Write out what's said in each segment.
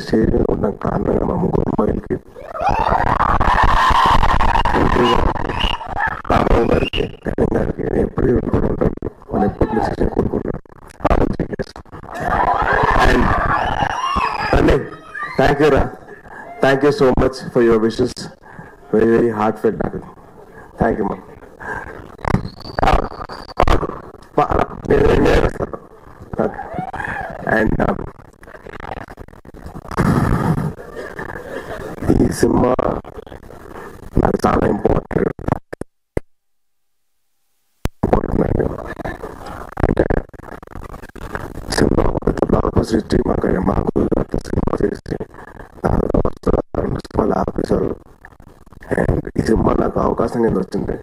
Stage మీద ఉండడం కారణంగా మా ముగ్గురు అమ్మాయిలకి, రామరావు గారికి, కళ్యాణ్ గారికి ఎప్పుడు కూడా ఉంటారు. వాళ్ళు ఎప్పుడు బ్లెస్సింగ్స్ కోరుకుంటారు. అండ్ థ్యాంక్ యూ రా, thank you so much for your wishes. Very very heart felt నాకు. థ్యాంక్ యూ మా. అండ్ ఈ సినిమా నాకు చాలా ఇంపార్టెంట్. అంటే సినిమా ఆపోజిట్ మాకు సినిమా చేసి సినిమాలు ఆపేశారు. అండ్ ఈ సినిమా నాకు అవకాశం కింద వచ్చింది.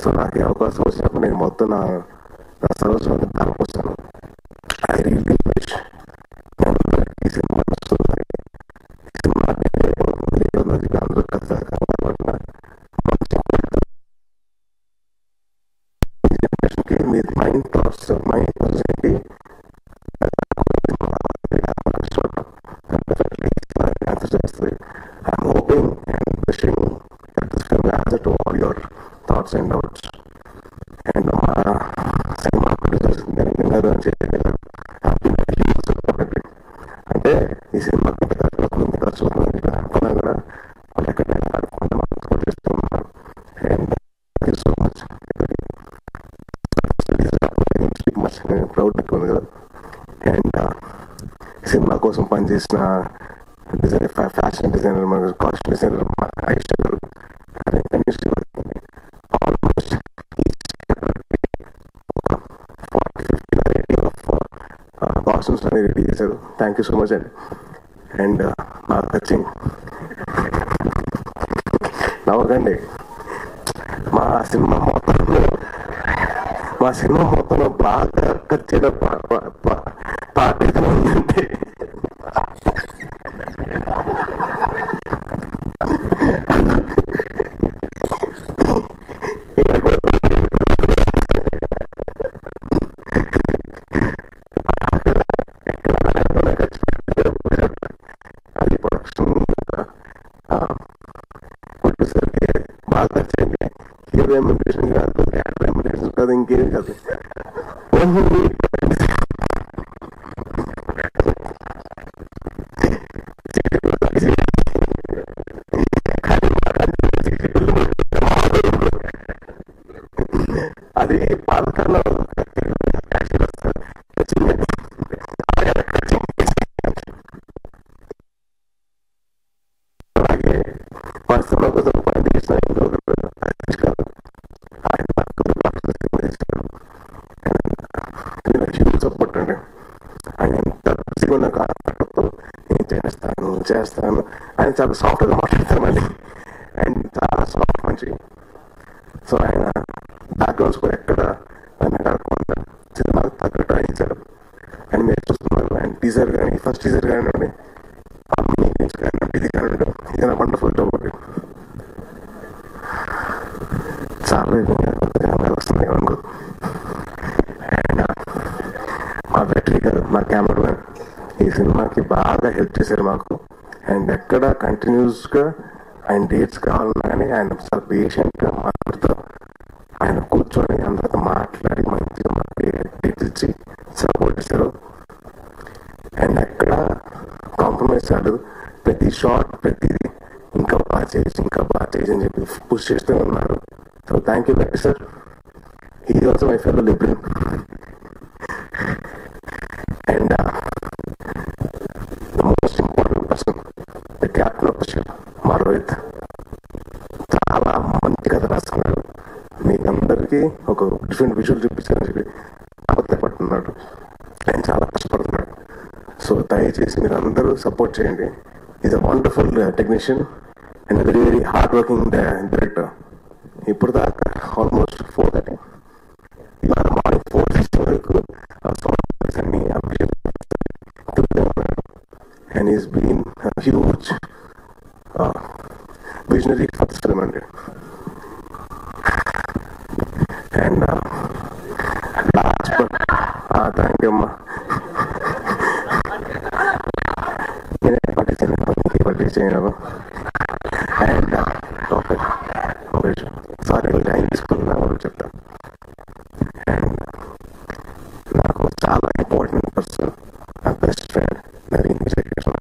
సో నాకు ఈ అవకాశం వచ్చినప్పుడు నేను మొత్తం నా సర్వస్వాన్ని దానికొచ్చాను. ఐ రియల్లీ విష్ ఈ సినిమా నచ్చుతుంది. ఈ సినిమా అందరూ కథ కావాలన్నా జనరేషన్కి మీ మైండ్ థాట్స్ ఏంటి ఆన్సర్ చేస్తుంది. I'm hoping and wishing that this film answer to all your thoughts and doubts. And మా సినిమా ప్రొడ్యూసర్స్ అంటే ఈ సినిమా ఖర్చు అనుకున్నా కూడా వాళ్ళు ఎక్కడైనా సపోర్ట్ చేస్తూ ఉన్నారు. And thank you so much. Proud ఉంది కదా. అండ్ సినిమా కోసం పనిచేసిన designer, fashion designer, costume designer Ayesha గారు, ఆల్మోస్ట్ 40-50 వెరైటీ ఆఫ్ కాస్ట్యూమ్స్ అనేది రెడీ చేశారు. థ్యాంక్ యూ సో మచ్ అండి. అండ్ బాగా టచింగ్ నవ్వకండి. మా సినిమా మొత్తంలో బాగా ఖర్చైన పాట ఉందంటే అది ప్రొడక్షన్ ప్రొడ్యూసర్కి బాగా ఖర్చయింది. హీరో ఎమ్యులేషన్ కాదు, యాక్టర్ ఎమ్యులేషన్ కాదు, ఇంకేం కాదు. అది పాలకాల్లో అలాగే మా సినిమా కోసం పనిచేసిన సపోర్ట్ అండి. ఆయన ఎంత బిజీగా ఉన్న కారణంతో నేను చేస్తాను ఆయన చాలా సాఫ్ట్గా మాట్లాడతామండి. అండ్ చాలా సాఫ్ట్ మంచి. సో ఆయన బ్యాక్గ్రౌండ్స్ కూడా ఎక్కడ కాకుండా సినిమాకి తగ్గట్టు ఇచ్చారు. అండ్ మీరు చూస్తున్నారు ఆయన టీజర్ కానీ, ఫస్ట్ టీజర్ కానివ్వండి, ఇది కానివ్వండి, ఇది వండర్ఫుల్ జాబ్ ఒకటి. చాలా వస్తుంది అనుకో. అండ్ మా బ్యాటరీ గారు, మా కెమెరామెన్ ఈ సినిమాకి బాగా హెల్ప్ చేశారు మాకు. అండ్ ఎక్కడ కంటిన్యూస్గా ఆయన డేట్స్ కావాలన్నా కానీ ఆయన చాలా పేషెంట్గా మాట్లాడుతూ ఆయన కూర్చొని అందరితో మాట్లాడి మంచిగా మాకు డేట్స్ ఇచ్చి సపోర్ట్ చేశారు. అండ్ ఎక్కడ కాంప్రమైజ్ కాదు. ప్రతి షాట్ ప్రతిదీ ఇంకా బాగా చేసి అని చెప్పి పుష్ చేస్తూ ఉన్నారు. So thank you very sir. He also my fellow Libran. And the most important person, the captain of the ship, మా రోహిత్. చాలా మంచి కథ రాస్తున్నాడు. మీకు అందరికీ ఒక డిఫరెంట్ విజువల్ చూపించాలని చెప్పి పడుతున్నాడు. ఆయన చాలా కష్టపడుతున్నాడు. సో దయచేసి మీరు అందరూ సపోర్ట్ చేయండి. Is a wonderful technician and very very hard working director. ఇప్పుడు దాకా ఆల్మోస్ట్ 4:30 ఇవాళ మార్నింగ్ 4:60 వరకు అన్ని అప్డేట్ ఉన్నాడు. And is been huge visionary for this film అండి. అండ్ లాస్ట్ థ్యాంక్ యూ అమ్మా. నేను రీచ్ అయినాను. అండ్ సారీ టైం తీసుకున్నాను చెప్తాను. అండ్ నాకు చాలా ఇంపార్టెంట్ పర్సన్, నా బెస్ట్ ఫ్రెండ్ నవీన్ విజయకృష్ణ.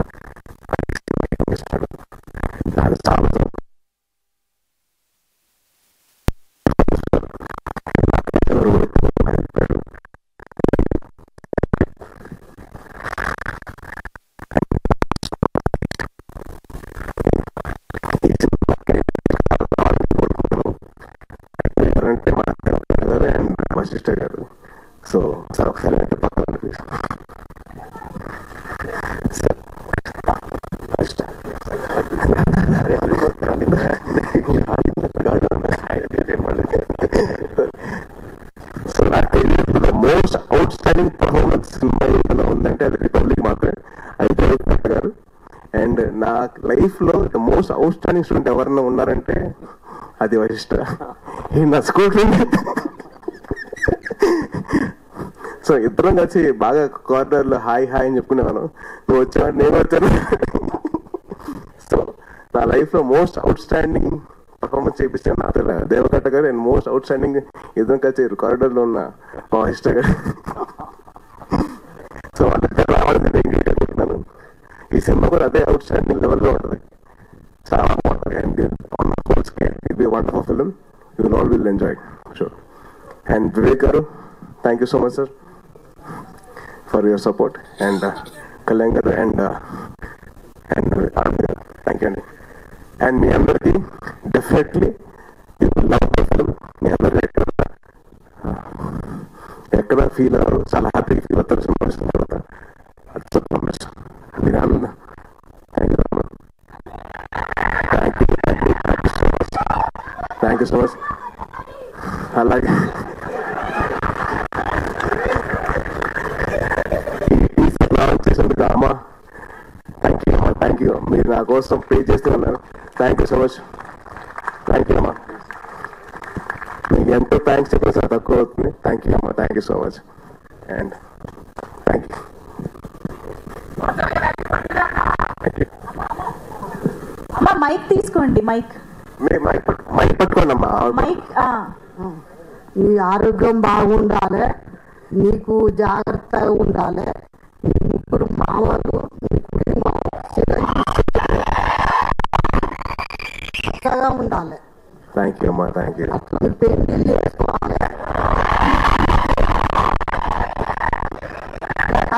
నాకు చాలా అంటే మా బ్రదర్ అండ్ మా సిస్టర్ గారు. సో సార్ ఒకసారి అంటే పక్కన సో నాకు most out standing performance cinema ఏమైనా ఉందంటే అది రిపబ్లిక్ మాత్రమే. అది జరుగుతుంది గారు. అండ్ నా లైఫ్ లో the most out standing student ఎవరన్నా ఉన్నారంటే అది వశిష్ట. ఈ నా స్కూల్ సో ఇద్దరం కలిసి బాగా కార్నర్లో హాయ్ హాయ్ అని చెప్పుకునేవాను. నువ్వు వచ్చావు, నేను వచ్చాను. సో నా లైఫ్ లో మోస్ట్ అవుట్ స్టాండింగ్ పర్ఫార్మెన్స్ చేయించాను నా దేవకట్ట గారు. అండ్ మోస్ట్ అవుట్ స్టాండింగ్ ఇద్దరం కలిసి కారిడార్ లో ఉన్న మా ఇష్ట గారు. సో వాళ్ళకి రావాలని నేను అనుకుంటున్నాను. ఈ సినిమా కూడా అదే అవుట్ స్టాండింగ్ లెవెల్లో ఉంటుంది. చాలా బాగుంటుంది. And on course it be wonderful film. You will all will enjoy sure. And Vivek గారు, thank you so much sir for your support. And Kalyan గారు అండ్ థ్యాంక్ యూ అండి. అండ్ మీ అందరికీ definitely you will love the film. మీ అందరూ ఎక్కడ feel అవ్వరు, చాలా హ్యాపీగా ఫీల్ అవుతారు సినిమా చూసిన తర్వాత. మీరు ఆనందం. Thank you thank you so much. అలాగే చేసేందుకు అమ్మా థ్యాంక్ యూ అమ్మా, థ్యాంక్ యూ. మీరు నా కోసం పే చేస్తూ ఉన్నారు. Thank you so much. Thank you అమ్మా. మీకు ఎంతో థ్యాంక్స్ చెప్పారు సార్, తక్కువ అవుతుంది. థ్యాంక్ యూ అమ్మా, thank you so much. And thank you. అమ్మా మైక్ తీసుకోండి. మైక్ మైక్ పట్టుకోండి అమ్మా. మైక్. నీ ఆరోగ్యం బాగుండాలి, నీకు జాగ్రత్తగా ఉండాలి. నీ ముగ్గురు మామలు నీ కుటుంబం చక్కగా ఉండాలి. థ్యాంక్ యూ అమ్మా, థ్యాంక్ యూ. అట్లా పెళ్లి చేసుకోవాలి.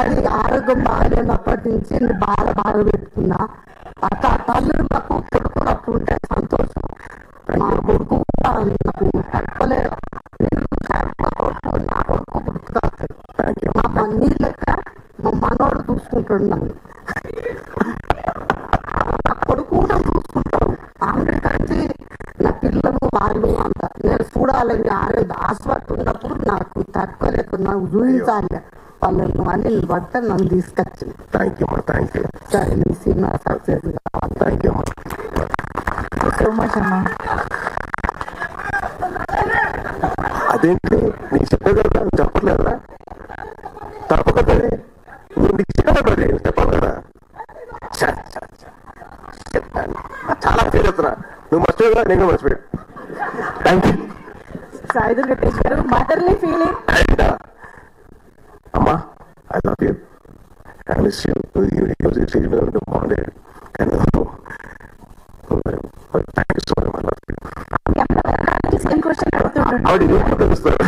అది ఆరోగ్యం బాగాలేనప్పటి నుంచి నీ బాగా పెట్టుకున్నా. అట్లా తల్లులకు కొడుకున్నట్టు ఉంటే సంతోషం. నా కొడుకు నాకు తప్పలేదు. నా కొడుకు పుట్టుకొస్తాడు. మా మనీ లెక్క మా మనోడు చూసుకుంటాడు నన్ను. నా కొడుకు కూడా చూసుకుంటాడు. ఆమె కలిసి నా పిల్లలు వాళ్ళు అంత నేను చూడాలని ఆశపడి ఉన్నప్పుడు నాకు తట్టుకోలేక నాకు చూపించాలి వాళ్ళను అని బట్ట నన్ను తీసుకొచ్చింది. థ్యాంక్ యూ అమ్మా, థ్యాంక్ యూ. సరే నీ సినిమా సక్సెస్ కావాలి. థ్యాంక్ యూ అమ్మా. సో మచ్ అమ్మా. అదేంటి నీకు చెప్పలేదు కదా, చెప్పట్లేదా? తప్పకదా నువ్వు నీకు చెప్పబడి చెప్పావు కదా. చాలా ఫీల్ అవుతున్నా. నువ్వు మర్చిపోయా, నేను మర్చిపోయా. Thank you. సాయిధు వెంకటేష్ గారు, మదర్లీ ఫీలింగ్. అండ్ అమ్మా I love you. I miss you. Stage మీద ఉంటే బాగుండే. కానీ thank you so much. Same question అడుగుతుంటాను. ఆవిడ తెలుస్తారు.